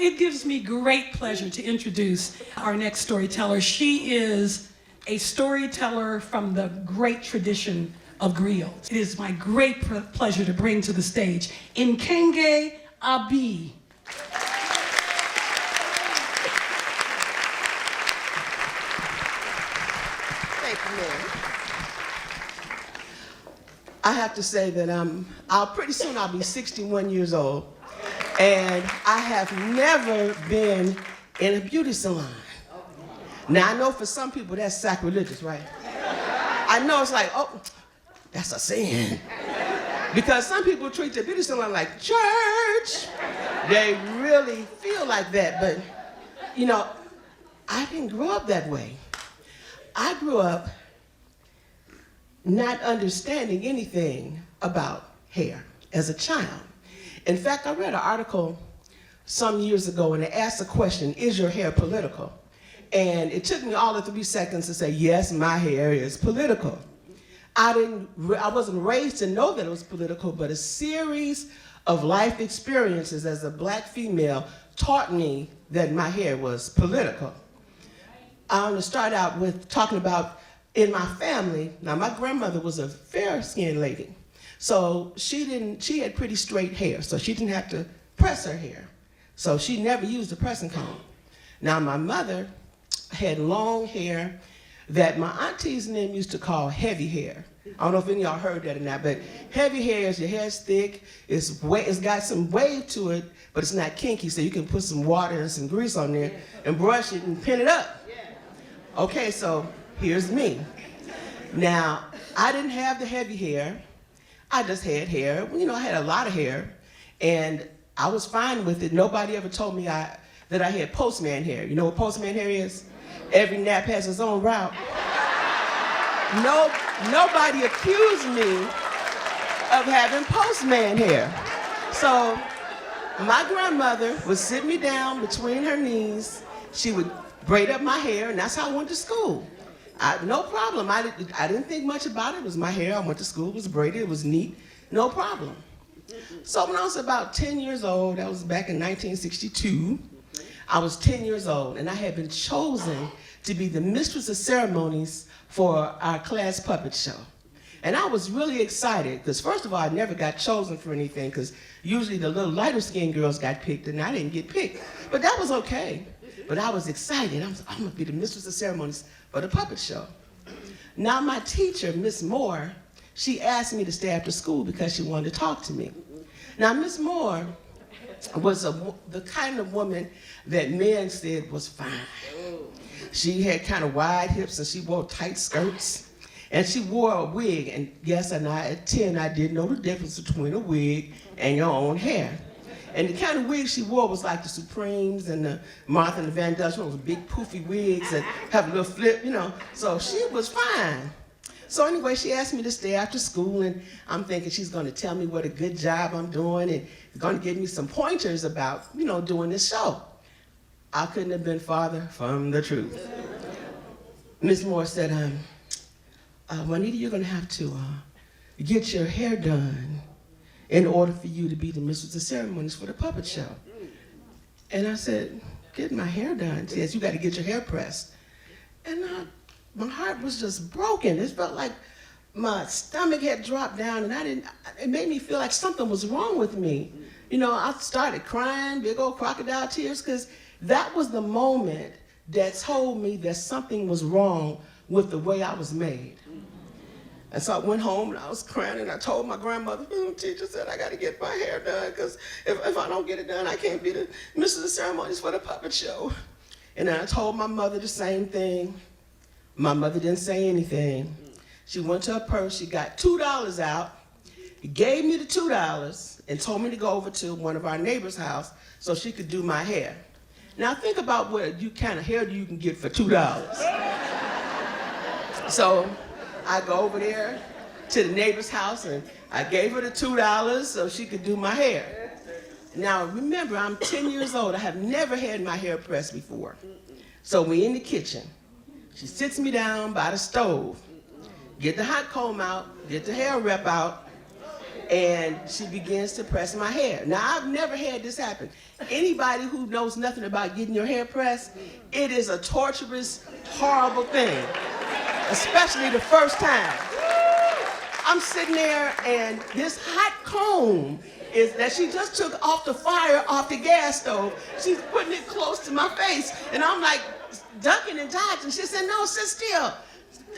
It gives me great pleasure to introduce our next storyteller. She is a storyteller from the great tradition of griots. It is my great pleasure to bring to the stage Nkenge Abi. Thank you, Mary. I have to say that pretty soon I'll be 61 years old, and I have never been in a beauty salon. Now, I know for some people that's sacrilegious, right? I know it's like, oh, that's a sin. Because some people treat the beauty salon like church. They really feel like that, but, you know, I didn't grow up that way. I grew up not understanding anything about hair as a child. In fact, I read an article some years ago and it asked the question, is your hair political? And it took me all of 3 seconds to say, yes, my hair is political. I wasn't raised to know that it was political, but a series of life experiences as a black female taught me that my hair was political. I want to start out with talking about in my family. Now, my grandmother was a fair-skinned lady, so she had pretty straight hair, so she didn't have to press her hair. So she never used a pressing comb. Now, my mother had long hair that my aunties and them used to call heavy hair. I don't know if any of y'all heard that or not, but heavy hair is your hair's thick, it's got some wave to it, but it's not kinky, so you can put some water and some grease on there and brush it and pin it up. Okay, so here's me. Now, I didn't have the heavy hair. I just had hair. You know, I had a lot of hair, and I was fine with it. Nobody ever told me that I had postman hair. You know what postman hair is? Every nap has its own route. Nobody accused me of having postman hair. So my grandmother would sit me down between her knees. She would braid up my hair, and that's how I went to school. No problem. I didn't think much about it. It was my hair. I went to school. It was braided. It was neat. No problem. So when I was about 10 years old, that was back in 1962, I was 10 years old, and I had been chosen to be the mistress of ceremonies for our class puppet show. And I was really excited, because first of all, I never got chosen for anything, because usually the little lighter-skinned girls got picked, and I didn't get picked. But that was okay. But I was excited. I'm going to be the mistress of ceremonies for the puppet show. Now, my teacher, Miss Moore, she asked me to stay after school because she wanted to talk to me. Now, Miss Moore was the kind of woman that men said was fine. She had kind of wide hips, and she wore tight skirts, and she wore a wig. And yes, at 10, I didn't know the difference between a wig and your own hair. And the kind of wig she wore was like the Supremes and the Martha and the Van Dutch, those big poofy wigs that have a little flip, you know. So she was fine. So anyway, she asked me to stay after school, and I'm thinking she's going to tell me what a good job I'm doing and going to give me some pointers about, you know, doing this show. I couldn't have been farther from the truth. Miss Moore said, Juanita, you're going to have to get your hair done in order for you to be the mistress of ceremonies for the puppet show. And I said, get my hair done. She says, you got to get your hair pressed. And my heart was just broken. It felt like my stomach had dropped down, and it made me feel like something was wrong with me. You know, I started crying, big old crocodile tears, because that was the moment that told me that something was wrong with the way I was made. And so I went home and I was crying, and I told my grandmother, teacher said I got to get my hair done, because if I don't get it done, I can't be the mistress of ceremonies for the puppet show. And then I told my mother the same thing. My mother didn't say anything. She went to her purse, she got $2 out, gave me the $2, and told me to go over to one of our neighbors' house so she could do my hair. Now think about what kind of hair you can get for $2. So I go over there to the neighbor's house, and I gave her the $2 so she could do my hair. Now remember, I'm 10 years old. I have never had my hair pressed before. So we're in the kitchen. She sits me down by the stove, get the hot comb out, get the hair rep out, and she begins to press my hair. Now, I've never had this happen. Anybody who knows nothing about getting your hair pressed, it is a torturous, horrible thing, especially the first time. I'm sitting there, and this hot comb is that she just took off the fire off the gas stove. She's putting it close to my face, and I'm like ducking and dodging. She said, "No, sit still.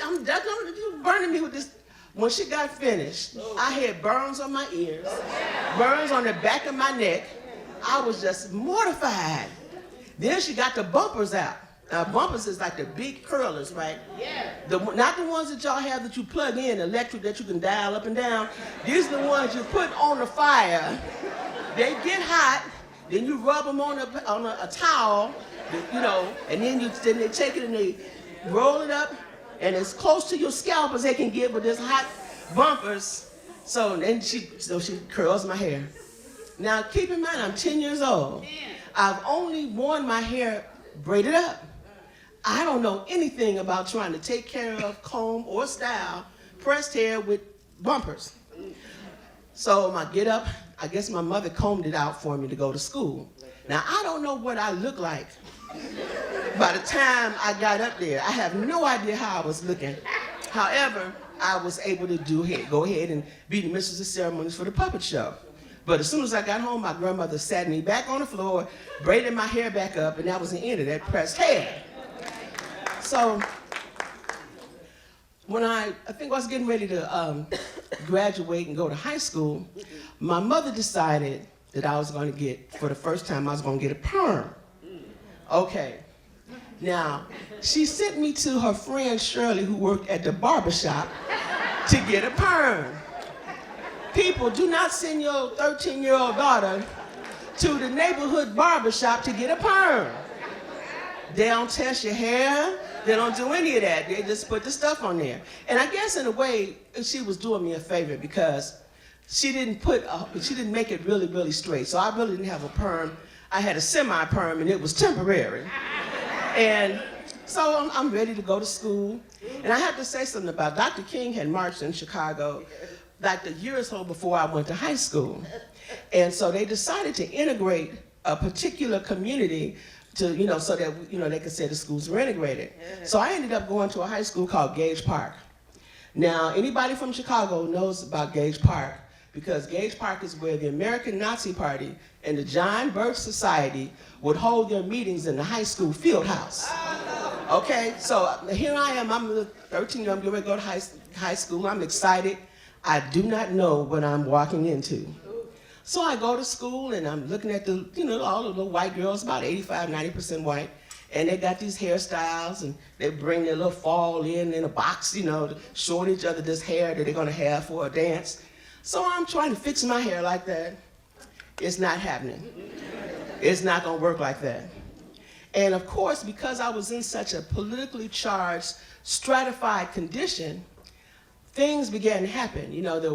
I'm ducking. You burning me with this." When she got finished, I had burns on my ears, burns on the back of my neck. I was just mortified. Then she got the bumpers out. Now, bumpers is like the big curlers, right? Yeah. Not the ones that y'all have that you plug in, electric, that you can dial up and down. These are the ones you put on the fire. They get hot, then you rub them on a towel, you know, and then they take it and they roll it up, and as close to your scalp as they can get with this hot bumpers. So she curls my hair. Now, keep in mind, I'm 10 years old. I've only worn my hair braided up. I don't know anything about trying to take care of, comb, or style pressed hair with bumpers. So I get up, I guess my mother combed it out for me to go to school. Now, I don't know what I look like by the time I got up there. I have no idea how I was looking. However, I was able to go ahead and be the mistress of ceremonies for the puppet show. But as soon as I got home, my grandmother sat me back on the floor, braided my hair back up, and that was the end of that pressed hair. So when I think I was getting ready to graduate and go to high school, my mother decided that I was going to get, for the first time, I was going to get a perm. Okay. Now, she sent me to her friend Shirley, who worked at the barbershop, to get a perm. People, do not send your 13-year-old daughter to the neighborhood barbershop to get a perm. They don't test your hair. They don't do any of that. They just put the stuff on there. And I guess in a way, she was doing me a favor because she didn't make it really, really straight. So I really didn't have a perm. I had a semi-perm, and it was temporary. And so I'm ready to go to school. And I have to say something about Dr. King had marched in Chicago like a year or so before I went to high school. And so they decided to integrate a particular community to, so that, they could say the schools were integrated. So I ended up going to a high school called Gage Park. Now, anybody from Chicago knows about Gage Park because Gage Park is where the American Nazi Party and the John Birch Society would hold their meetings in the high school field house. Okay, so here I am, I'm 13, I'm getting ready to go to high school, I'm excited. I do not know what I'm walking into. So I go to school and I'm looking at all of the white girls, about 85, 90% white, and they got these hairstyles and they bring their little fall in a box, showing each other this hair that they're gonna have for a dance. So I'm trying to fix my hair like that. It's not happening. It's not gonna work like that. And of course, because I was in such a politically charged, stratified condition, things began to happen.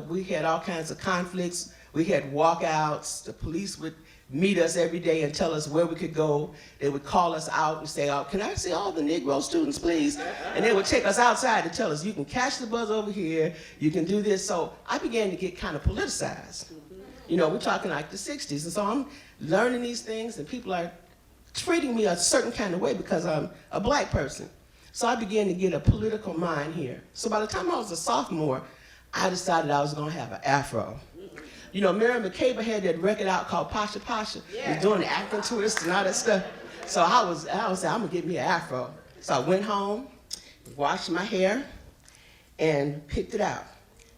We had all kinds of conflicts. We had walkouts. The police would meet us every day and tell us where we could go. They would call us out and say, "Oh, can I see all the Negro students, please?" And they would take us outside to tell us, "You can catch the bus over here. You can do this." So I began to get kind of politicized. We're talking like the 60s. And so I'm learning these things, and people are treating me a certain kind of way because I'm a black person. So I began to get a political mind here. So by the time I was a sophomore, I decided I was going to have an afro. Mary McCabe had that record out called Pasha Pasha. Yeah. He was doing the African twist and all that stuff. So I was saying, I'm going to get me an afro. So I went home, washed my hair, and picked it out.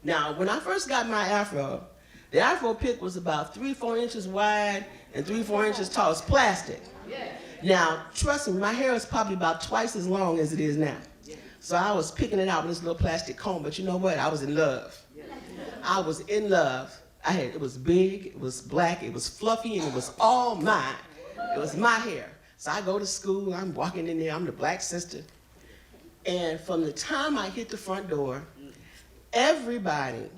Now, when I first got my afro, the afro pick was about 3-4 inches wide and 3-4 inches tall. It's plastic. Yeah. Now, trust me, my hair is probably about twice as long as it is now. Yeah. So I was picking it out with this little plastic comb, but you know what? I was in love. Yeah. I was in love. It was big, it was black, it was fluffy, and it was all mine. It was my hair. So I go to school, I'm walking in there, I'm the black sister. And from the time I hit the front door, everybody,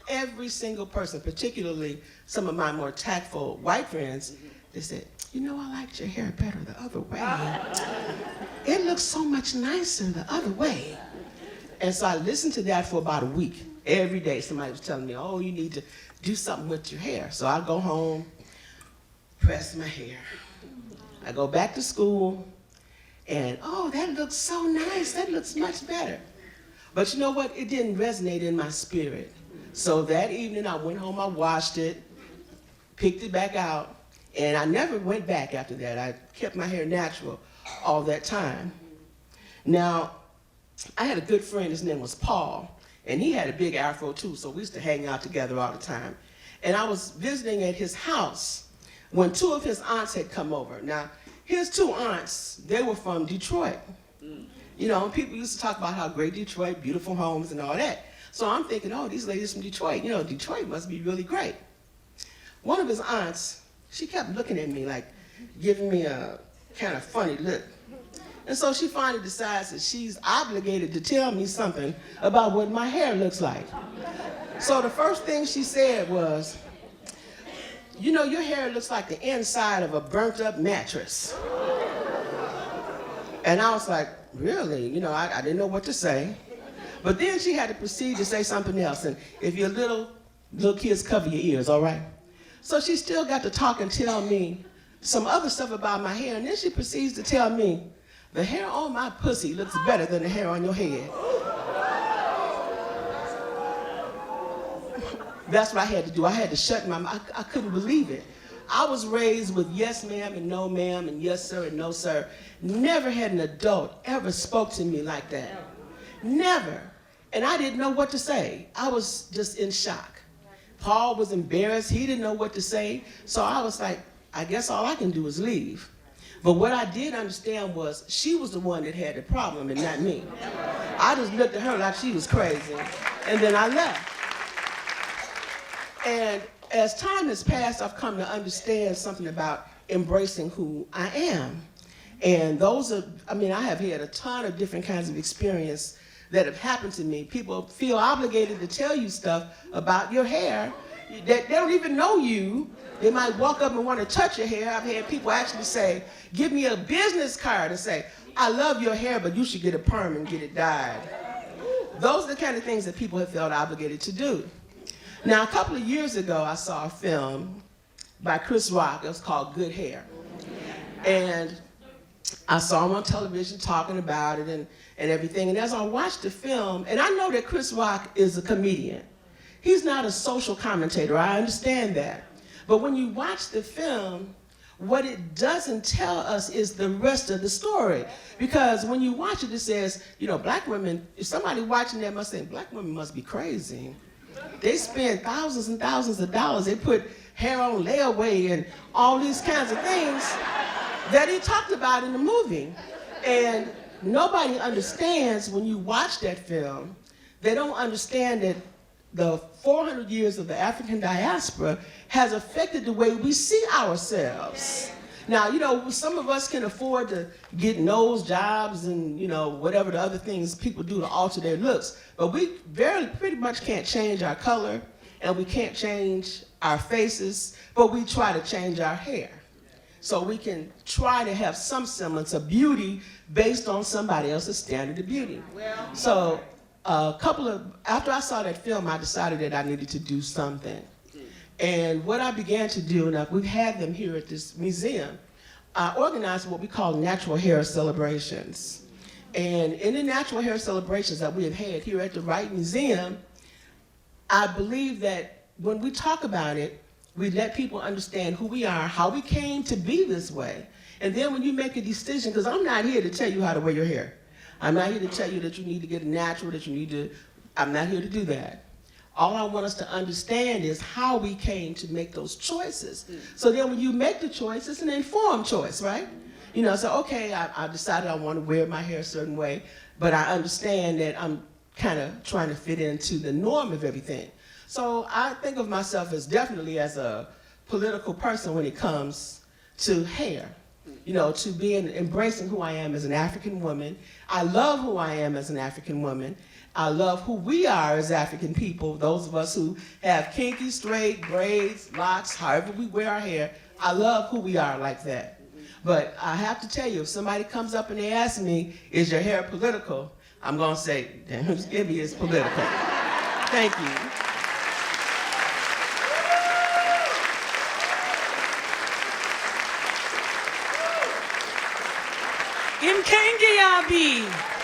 every single person, particularly some of my more tactful white friends, they said, "I liked your hair better the other way. It looks so much nicer the other way." And so I listened to that for about a week. Every day somebody was telling me, oh, you need to do something with your hair. So I go home, press my hair. I go back to school, and oh, that looks so nice. That looks much better. But you know what? It didn't resonate in my spirit. So that evening I went home, I washed it, picked it back out, and I never went back after that. I kept my hair natural all that time. Now, I had a good friend, his name was Paul, and he had a big afro too, so we used to hang out together all the time. And I was visiting at his house when two of his aunts had come over. Now, his two aunts, they were from Detroit. You know, people used to talk about how great Detroit, beautiful homes and all that. So I'm thinking, oh, these ladies from Detroit, you know, Detroit must be really great. One of his aunts, she kept looking at me like, giving me a kind of funny look. And so she finally decides that she's obligated to tell me something about what my hair looks like. So the first thing she said was, you know, your hair looks like the inside of a burnt up mattress. And I was like, really? You know, I didn't know what to say. But then she had to proceed to say something else. And if you're little kids, cover your ears, all right? So she still got to talk and tell me some other stuff about my hair. And then she proceeds to tell me, the hair on my pussy looks better than the hair on your head. That's what I had to do. I had to shut my mouth. I couldn't believe it. I was raised with yes ma'am and no ma'am and yes sir and no sir. Never had an adult ever spoke to me like that. Never. And I didn't know what to say. I was just in shock. Paul was embarrassed. He didn't know what to say. So I was like, I guess all I can do is leave. But what I did understand was she was the one that had the problem and not me. I just looked at her like she was crazy. And then I left. And as time has passed, I've come to understand something about embracing who I am. And those are, I mean, I have had a ton of different kinds of experience that have happened to me. People feel obligated to tell you stuff about your hair that they don't even know you. They might walk up and want to touch your hair. I've had people actually say, give me a business card and say, I love your hair, but you should get a perm and get it dyed. Those are the kind of things that people have felt obligated to do. Now, a couple of years ago, I saw a film by Chris Rock. It was called Good Hair. And I saw him on television talking about it and everything. And as I watched the film, and I know that Chris Rock is a comedian. He's not a social commentator. I understand that. But when you watch the film, what it doesn't tell us is the rest of the story. Because when you watch it, it says, you know, black women, if somebody watching that must say, black women must be crazy. They spend thousands and thousands of dollars. They put hair on layaway and all these kinds of things that he talked about in the movie. And nobody understands when you watch that film, they don't understand that the 400 years of the African diaspora has affected the way we see ourselves. Now, you know, some of us can afford to get nose jobs and, you know, whatever the other things people do to alter their looks. But we pretty much can't change our color, and we can't change our faces, but we try to change our hair. So we can try to have some semblance of beauty based on somebody else's standard of beauty. So after I saw that film, I decided that I needed to do something. And what I began to do, and we've had them here at this museum, I organized what we call natural hair celebrations. And in the natural hair celebrations that we have had here at the Wright Museum, I believe that when we talk about it, we let people understand who we are, how we came to be this way. And then when you make a decision, because I'm not here to tell you how to wear your hair. I'm not here to tell you that you need to get a natural, I'm not here to do that. All I want us to understand is how we came to make those choices. So then when you make the choice, it's an informed choice, right? You know, so okay, I decided I want to wear my hair a certain way, but I understand that I'm kind of trying to fit into the norm of everything. So I think of myself as definitely as a political person when it comes to hair. You know, to embracing who I am as an African woman. I love who I am as an African woman. I love who we are as African people, those of us who have kinky, straight, braids, locks, however we wear our hair. I love who we are like that. But I have to tell you, if somebody comes up and they ask me, is your hair political? I'm going to say, damn, Nkenge is political. Thank you. Nkenge Abi.